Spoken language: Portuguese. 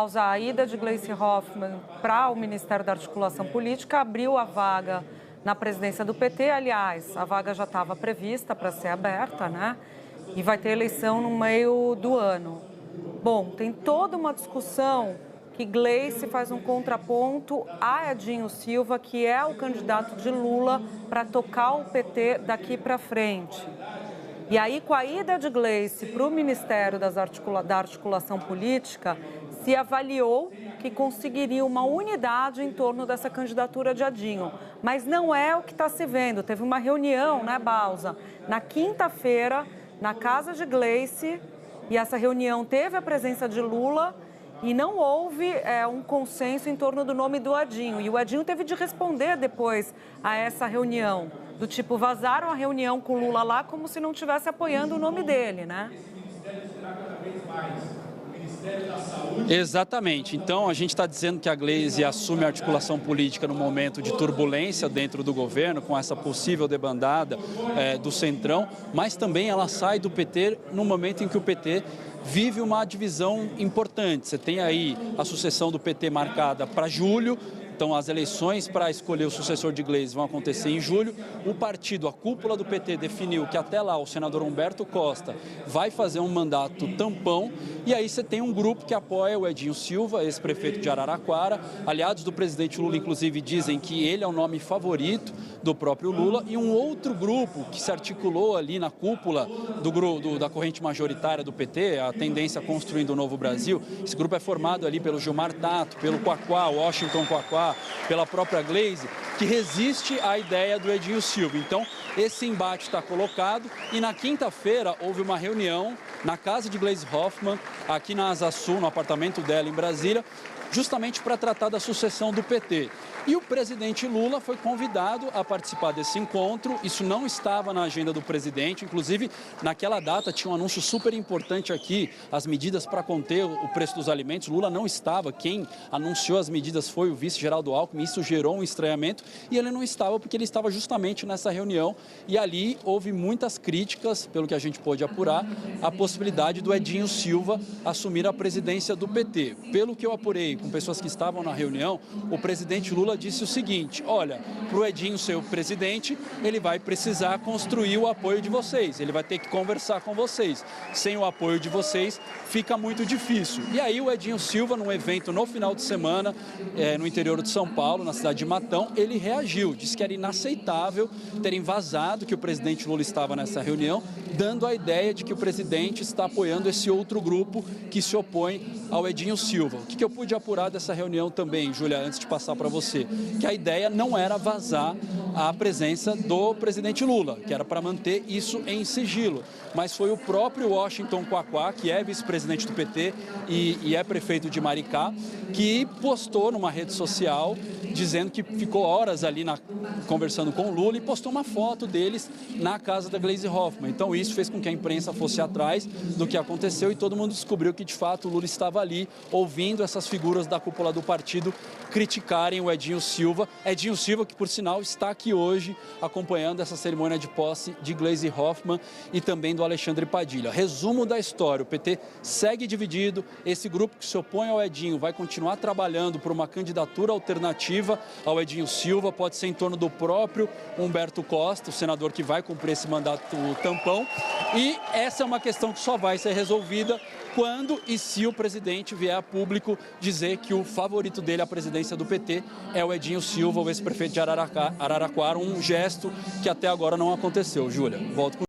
A ida de Gleisi Hoffmann para o Ministério da Articulação Política abriu a vaga na presidência do PT. Aliás, a vaga já estava prevista para ser aberta, né? E vai ter eleição no meio do ano. Bom, tem toda uma discussão que Gleisi faz um contraponto a Edinho Silva, que é o candidato de Lula para tocar o PT daqui para frente. E aí, com a ida de Gleisi para o Ministério da Articulação Política, se avaliou que conseguiria uma unidade em torno dessa candidatura de Edinho. Mas não é o que está se vendo. Teve uma reunião, né, Bausa, na quinta-feira, na casa de Gleisi, e essa reunião teve a presença de Lula e não houve um consenso em torno do nome do Edinho. E o Edinho teve de responder depois a essa reunião, do tipo, vazaram a reunião com o Lula lá como se não estivesse apoiando o nome dele, né? Exatamente. Então, a gente está dizendo que a Gleisi assume a articulação política no momento de turbulência dentro do governo, com essa possível debandada do Centrão, mas também ela sai do PT no momento em que o PT vive uma divisão importante. Você tem aí a sucessão do PT marcada para julho. Então, as eleições para escolher o sucessor de Gleisi vão acontecer em julho. O partido, a cúpula do PT, definiu que até lá o senador Humberto Costa vai fazer um mandato tampão. E aí você tem um grupo que apoia o Edinho Silva, ex-prefeito de Araraquara. Aliados do presidente Lula, inclusive, dizem que ele é o nome favorito do próprio Lula. E um outro grupo que se articulou ali na cúpula da corrente majoritária do PT, a Tendência Construindo o Novo Brasil. Esse grupo é formado ali pelo Gilmar Tato, pelo Quaquá, Washington Quaquá, pela própria Gleisi, que resiste à ideia do Edinho Silva. Então, esse embate está colocado e na quinta-feira houve uma reunião na casa de Gleisi Hoffmann, aqui na Asa Sul, no apartamento dela em Brasília, justamente para tratar da sucessão do PT. E o presidente Lula foi convidado a participar desse encontro. Isso não estava na agenda do presidente. Inclusive, naquela data tinha um anúncio super importante aqui, as medidas para conter o preço dos alimentos. Lula não estava. Quem anunciou as medidas foi o vice Geraldo Alckmin. Isso gerou um estranhamento e ele não estava porque ele estava justamente nessa reunião. E ali houve muitas críticas, pelo que a gente pôde apurar, à possibilidade do Edinho Silva assumir a presidência do PT. Pelo que eu apurei com pessoas que estavam na reunião, o presidente Lula disse o seguinte: olha, para o Edinho ser o presidente, ele vai precisar construir o apoio de vocês, ele vai ter que conversar com vocês. Sem o apoio de vocês, fica muito difícil. E aí o Edinho Silva, num evento no final de semana, no interior de São Paulo, na cidade de Matão, ele reagiu, disse que era inaceitável terem vazado que o presidente Lula estava nessa reunião, dando a ideia de que o presidente está apoiando esse outro grupo que se opõe ao Edinho Silva. O que eu pude apurar dessa reunião também, Júlia, antes de passar para você, que a ideia não era vazar a presença do presidente Lula, que era para manter isso em sigilo, mas foi o próprio Washington Quaquá, que é vice-presidente do PT e é prefeito de Maricá, que postou numa rede social dizendo que ficou horas ali conversando com o Lula e postou uma foto deles na casa da Gleisi Hoffmann. Então isso fez com que a imprensa fosse atrás do que aconteceu e todo mundo descobriu que de fato o Lula estava ali ouvindo essas figuras da cúpula do partido criticarem o Edinho Silva. Edinho Silva, que por sinal está aqui hoje acompanhando essa cerimônia de posse de Gleisi Hoffmann e também do Alexandre Padilha. Resumo da história: o PT segue dividido, esse grupo que se opõe ao Edinho vai continuar trabalhando por uma candidatura alternativa ao Edinho Silva, pode ser em torno do próprio Humberto Costa, o senador que vai cumprir esse mandato tampão, e essa é uma questão que só vai ser resolvida quando e se o presidente vier a público dizer que o favorito dele à presidência do PT é o Edinho Silva, o ex-prefeito de Araraquara, um gesto que até agora não aconteceu. Júlia, volto com